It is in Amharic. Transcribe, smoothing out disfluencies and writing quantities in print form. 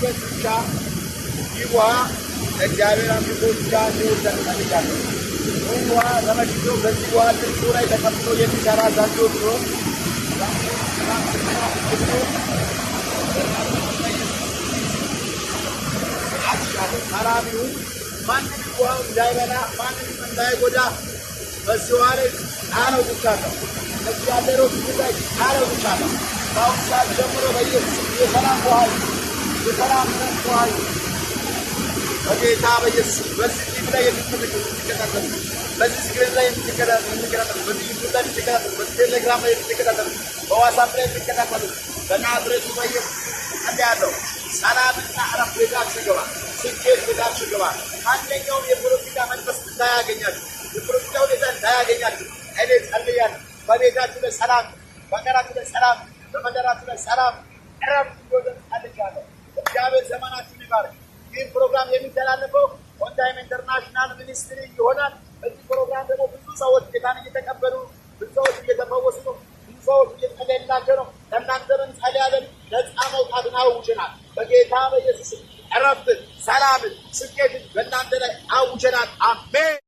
አንደበት ብቻ ይዋ እግዚአብሔር አምልኮ ብቻ እንዲወርደን እፈልጋለሁ። ውሃ ተመልሶ በዚህ ውሃ ጥልቁ ላይ ተቀምጦ የሚሰራ ዛንዶ ሲሆን ሰላሚው ማንም ውሃው እንዳይበላ ማንም እንዳይጎዳ በዚህ ውሃ ላይ ጣለው ብቻ ነው። እግዚአብሔሮች ጉዳይ ጣለው ብቻ ነው። በአሁኑ ሰዓት ጀምሮ በኢየሱስ የሰላም ውሃ የሰላም ውሃ በጌታ በኢየሱስ በዚህ ቲቪ ላይ የምትከታተሉ በዚህ ስክሪን ላይ የምትከታተሉ በዚህ ዩቱብ ላይ የምትከታተሉ በዚህ ቴሌግራም ላይ የምትከታተሉ በዋትስአፕ ላይ የምትከታተሉ በናዝሬቱ በኢየሱስ ጸልያለሁ። ሰላምና ዕረፍት ቤታችሁ ይግባ። ስኬት ቤታችሁ ይግባ። አንደኛውም የፖለቲካ መንፈስ እንዳያገኛችሁ፣ የፖለቲካ ሁኔታ እንዳያገኛችሁ እኔ ጸልያለሁ። በቤታችሁ ላይ ሰላም፣ በሀገራችሁ ላይ ሰላም፣ በመንደራችሁ ላይ ሰላም፣ ዕረፍት እንዲወርድ ጸልያለሁ። እግዚአብሔር ዘመናችሁን ይባርክ። ይህ ፕሮግራም የሚተላለፈው ኦን ታይም ኢንተርናሽናል ሚኒስትሪ ይሆናል። በዚህ ፕሮግራም ደግሞ ብዙ ሰዎች ጌታን እየተቀበሉ ብዙ ሰዎች እየተፈወሱ ነው። ብዙ ሰዎች እየጸለየላቸው ነው። ለእናንተም እንጸልያለን። ነፃ መውጣትን አውጀናል። በጌታ በኢየሱስ ዕረፍትን፣ ሰላምን፣ ስኬትን በእናንተ ላይ አውጀናል። አሜን።